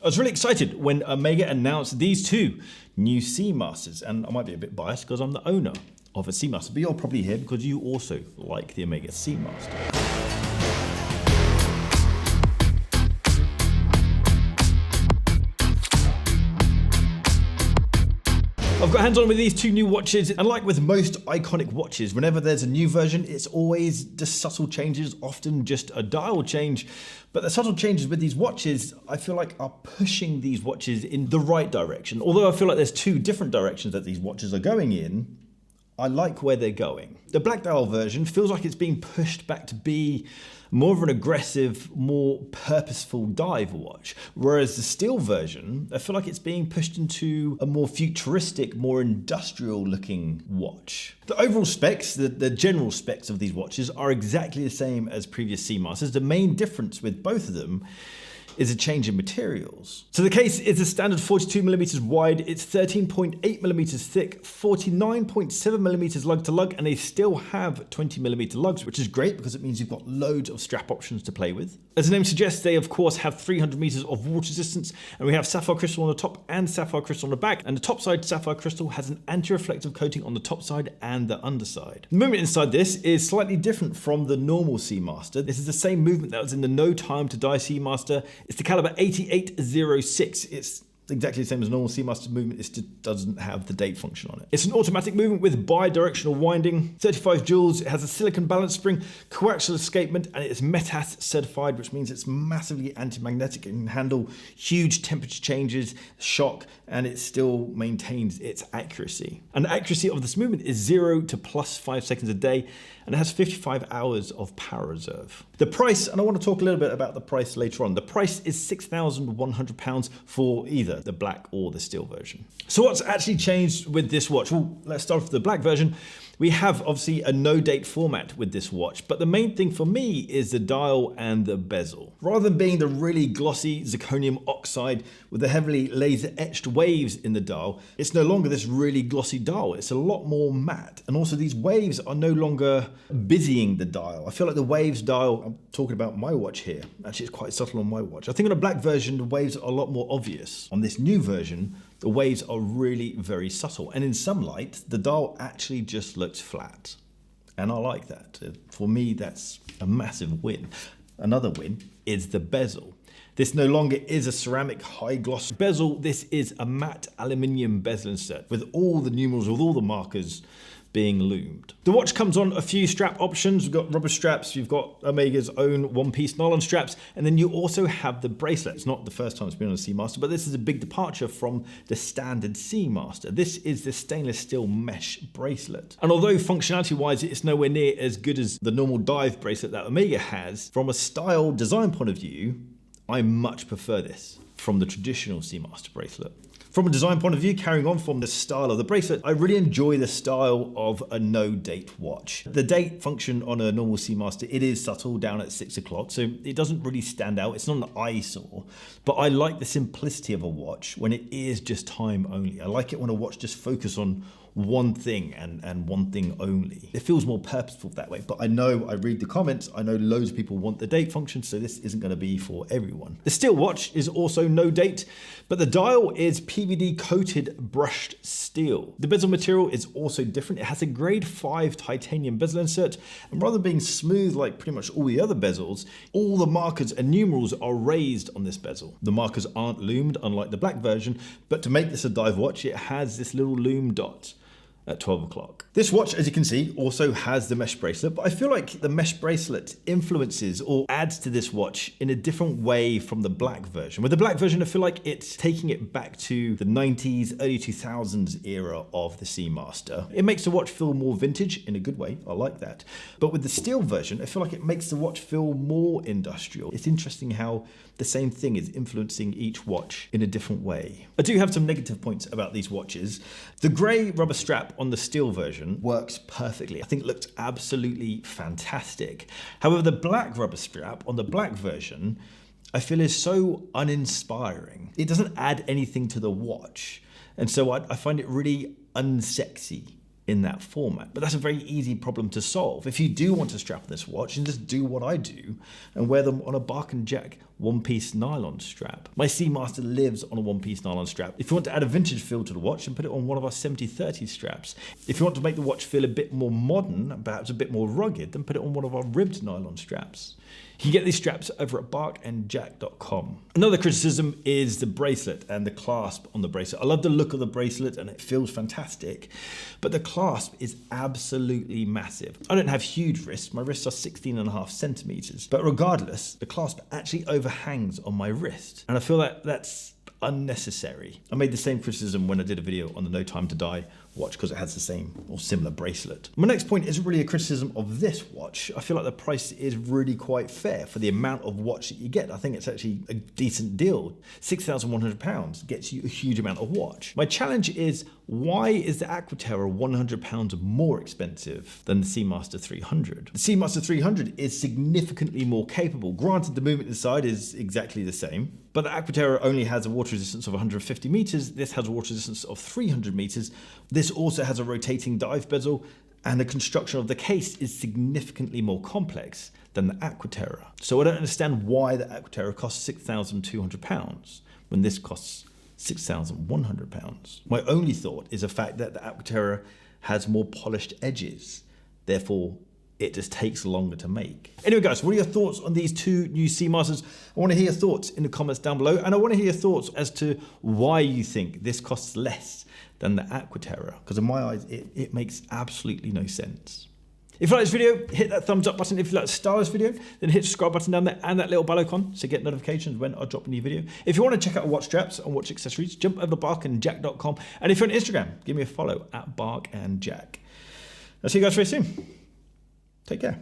I was really excited when Omega announced these two new Seamasters, and I might be a bit biased because I'm the owner of a Seamaster, but you're probably here because you also like the Omega Seamaster. I've got hands on with these two new watches, and like with most iconic watches, whenever there's a new version, it's always just subtle changes, often just a dial change. But the subtle changes with these watches, I feel like are pushing these watches in the right direction. Although I feel like there's two different directions that these watches are going in, I like where they're going. The black dial version feels like it's being pushed back to be more of an aggressive, more purposeful dive watch. Whereas the steel version, I feel like it's being pushed into a more futuristic, more industrial looking watch. The overall specs, the general specs of these watches are exactly the same as previous Seamasters. The main difference with both of them is a change in materials. So the case is a standard 42mm wide, it's 13.8mm thick, 49.7mm lug to lug, and they still have 20mm lugs, which is great because it means you've got loads of strap options to play with. As the name suggests, they of course have 300 meters of water resistance, and we have sapphire crystal on the top and sapphire crystal on the back, and the top side sapphire crystal has an anti-reflective coating on the top side and the underside. The movement inside this is slightly different from the normal Seamaster. This is the same movement that was in the No Time to Die Seamaster. It's the caliber 8806. It's exactly the same as normal Seamaster movement, it just doesn't have the date function on it. It's an automatic movement with bi-directional winding, 35 joules, it has a silicon balance spring, coaxial escapement, and it's METAS certified, which means it's massively anti-magnetic and can handle huge temperature changes, shock, and it still maintains its accuracy. And the accuracy of this movement is 0 to plus 5 seconds a day, and it has 55 hours of power reserve. The price, and I want to talk a little bit about the price later on, the price is £6,100 for either the black or the steel version. So what's actually changed with this watch? Well, let's start with the black version. We have obviously a no date format with this watch, but the main thing for me is the dial and the bezel. Rather than being the really glossy zirconium oxide with the heavily laser etched waves in the dial, it's no longer this really glossy dial. It's a lot more matte. And also these waves are no longer busying the dial. I feel like the waves dial, I'm talking about my watch here, actually it's quite subtle on my watch. I think on a black version, the waves are a lot more obvious. On this new version, the waves are really very subtle. And in some light, the dial actually just looks flat. And I like that. For me, that's a massive win. Another win is the bezel. This no longer is a ceramic high gloss bezel. This is a matte aluminium bezel insert with all the numerals, with all the markers being loomed. The watch comes on a few strap options. We've got rubber straps, you've got Omega's own one-piece nylon straps, and then you also have the bracelet. It's not the first time it's been on a Seamaster, but this is a big departure from the standard Seamaster. This is the stainless steel mesh bracelet. And although functionality-wise it's nowhere near as good as the normal dive bracelet that Omega has, from a style design point of view, I much prefer this from the traditional Seamaster bracelet. From a design point of view, carrying on from the style of the bracelet, I really enjoy the style of a no-date watch. The date function on a normal Seamaster, it is subtle down at 6 o'clock, so it doesn't really stand out. It's not an eyesore, but I like the simplicity of a watch when it is just time only. I like it when a watch just focuses on one thing and one thing only. It feels more purposeful that way, but I know, I read the comments, I know loads of people want the date function, so this isn't going to be for everyone. The steel watch is also no date, but the dial is PVD coated brushed steel. The bezel material is also different. It has a grade 5 titanium bezel insert, and rather than being smooth like pretty much all the other bezels, all the markers and numerals are raised on this bezel. The markers aren't loomed, unlike the black version, but to make this a dive watch, it has this little loom dot at 12 o'clock. This watch, as you can see, also has the mesh bracelet, but I feel like the mesh bracelet influences or adds to this watch in a different way from the black version. With the black version, I feel like it's taking it back to the 90s, early 2000s era of the Seamaster. It makes the watch feel more vintage in a good way. I like that. But with the steel version, I feel like it makes the watch feel more industrial. It's interesting how the same thing is influencing each watch in a different way. I do have some negative points about these watches. The grey rubber strap on the steel version works perfectly. I think it looks absolutely fantastic. However, the black rubber strap on the black version, I feel is so uninspiring. It doesn't add anything to the watch. And so I find it really unsexy in that format. But that's a very easy problem to solve. If you do want to strap this watch, and just do what I do and wear them on a bark and jack one-piece nylon strap. My Seamaster lives on a one-piece nylon strap. If you want to add a vintage feel to the watch, then put it on one of our 70/30 straps. If you want to make the watch feel a bit more modern, perhaps a bit more rugged, then put it on one of our ribbed nylon straps. You can get these straps over at barkandjack.com. Another criticism is the bracelet and the clasp on the bracelet. I love the look of the bracelet and it feels fantastic, but the clasp is absolutely massive. I don't have huge wrists. My wrists are 16.5 centimeters, but regardless, the clasp actually overhangs on my wrist. And I feel that that's unnecessary. I made the same criticism when I did a video on the No Time to Die watch because it has the same or similar bracelet. My next point isn't really a criticism of this watch. I feel like the price is really quite fair for the amount of watch that you get. I think it's actually a decent deal. £6,100 gets you a huge amount of watch. My challenge is, why is the Aqua Terra £100 more expensive than the Seamaster 300? The Seamaster 300 is significantly more capable. Granted, the movement inside is exactly the same, but the Aqua Terra only has a water resistance of 150 meters. This has a water resistance of 300 meters. This also has a rotating dive bezel, and the construction of the case is significantly more complex than the Aqua Terra. So I don't understand why the Aqua Terra costs £6,200 when this costs £6,100. My only thought is the fact that the Aqua Terra has more polished edges. Therefore, it just takes longer to make. Anyway guys, what are your thoughts on these two new Seamasters? I want to hear your thoughts in the comments down below, and I want to hear your thoughts as to why you think this costs less than the Aqua Terra, because in my eyes, it makes absolutely no sense. If you like this video, hit that thumbs up button. If you like to star this video, then hit the subscribe button down there and that little bell icon to get notifications when I drop a new video. If you want to check out watch straps and watch accessories, jump over to barkandjack.com. And if you're on Instagram, give me a follow at barkandjack. I'll see you guys very soon. Take care.